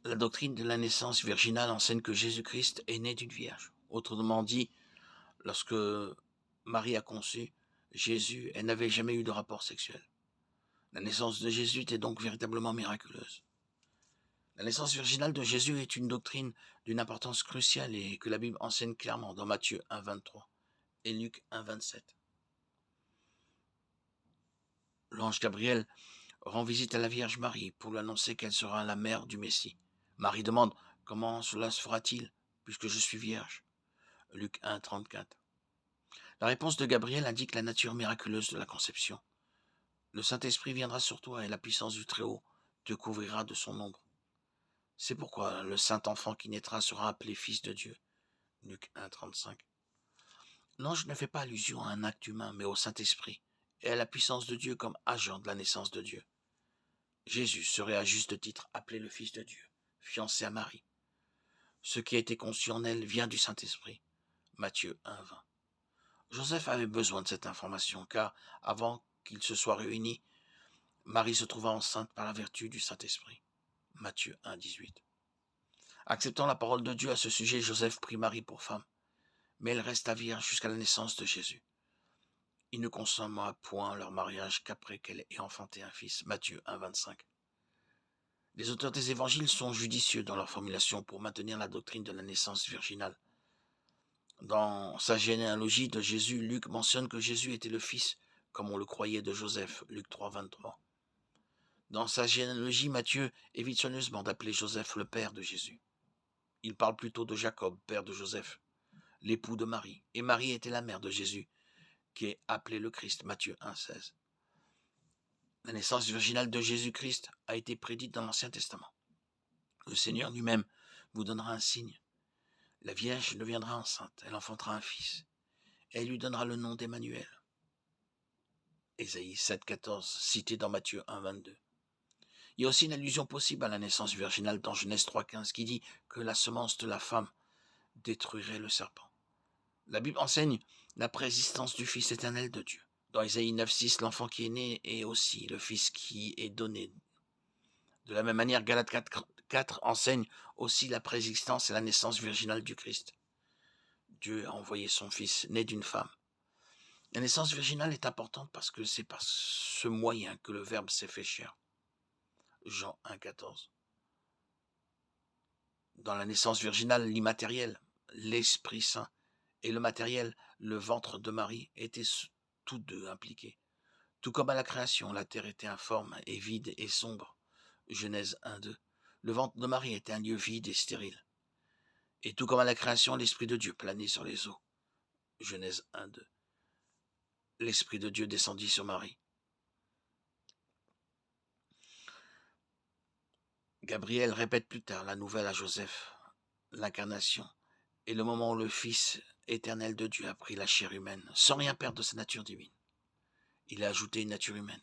La doctrine de la naissance virginale enseigne que Jésus-Christ est né d'une vierge. Autrement dit, lorsque Marie a conçu Jésus, elle n'avait jamais eu de rapport sexuel. La naissance de Jésus était donc véritablement miraculeuse. La naissance virginale de Jésus est une doctrine d'une importance cruciale et que la Bible enseigne clairement dans Matthieu 1, 23 et Luc 1, 27. L'ange Gabriel rend visite à la Vierge Marie pour lui annoncer qu'elle sera la mère du Messie. Marie demande « Comment cela se fera-t-il, puisque je suis vierge ?» Luc 1, 34. La réponse de Gabriel indique la nature miraculeuse de la conception. Le Saint-Esprit viendra sur toi et la puissance du Très-Haut te couvrira de son ombre. C'est pourquoi le Saint-Enfant qui naîtra sera appelé Fils de Dieu. Luc 1, 35. L'ange ne fait pas allusion à un acte humain, mais au Saint-Esprit et à la puissance de Dieu comme agent de la naissance de Dieu. Jésus serait à juste titre appelé le Fils de Dieu, fiancé à Marie. Ce qui a été conçu en elle vient du Saint-Esprit. Matthieu 1, 20. Joseph avait besoin de cette information, car avant qu'ils se soient réunis, Marie se trouva enceinte par la vertu du Saint-Esprit. Matthieu 1, 18. Acceptant la parole de Dieu à ce sujet, Joseph prit Marie pour femme, mais elle resta vierge jusqu'à la naissance de Jésus. Il ne consomma point leur mariage qu'après qu'elle ait enfanté un fils. Matthieu 1, 25. Les auteurs des évangiles sont judicieux dans leur formulation pour maintenir la doctrine de la naissance virginale. Dans sa généalogie de Jésus, Luc mentionne que Jésus était le fils, comme on le croyait, de Joseph, Luc 3, 23. Dans sa généalogie, Matthieu évite soigneusement d'appeler Joseph le père de Jésus. Il parle plutôt de Jacob, père de Joseph, l'époux de Marie, et Marie était la mère de Jésus, qui est appelé le Christ, Matthieu 1, 16. La naissance virginale de Jésus-Christ a été prédite dans l'Ancien Testament. Le Seigneur lui-même vous donnera un signe. La Vierge deviendra enceinte, elle enfantera un fils, et elle lui donnera le nom d'Emmanuel. Ésaïe 7, 14, cité dans Matthieu 1, 22. Il y a aussi une allusion possible à la naissance virginale dans Genèse 3, 15, qui dit que la semence de la femme détruirait le serpent. La Bible enseigne la préexistence du Fils éternel de Dieu. Dans Ésaïe 9, 6, l'enfant qui est né est aussi le Fils qui est donné. De la même manière, Galates 4, 4 enseigne aussi la préexistence et la naissance virginale du Christ. Dieu a envoyé son Fils, né d'une femme. La naissance virginale est importante parce que c'est par ce moyen que le Verbe s'est fait chair. Jean 1, 14. Dans la naissance virginale, l'immatériel, l'Esprit Saint, et le matériel, le ventre de Marie, étaient tous deux impliqués. Tout comme à la création, la terre était informe et vide et sombre. Genèse 1, 2. Le ventre de Marie était un lieu vide et stérile. Et tout comme à la création, l'Esprit de Dieu planait sur les eaux. Genèse 1, 2. L'Esprit de Dieu descendit sur Marie. Gabriel répète plus tard la nouvelle à Joseph, l'incarnation, et le moment où le Fils éternel de Dieu a pris la chair humaine, sans rien perdre de sa nature divine. Il a ajouté une nature humaine.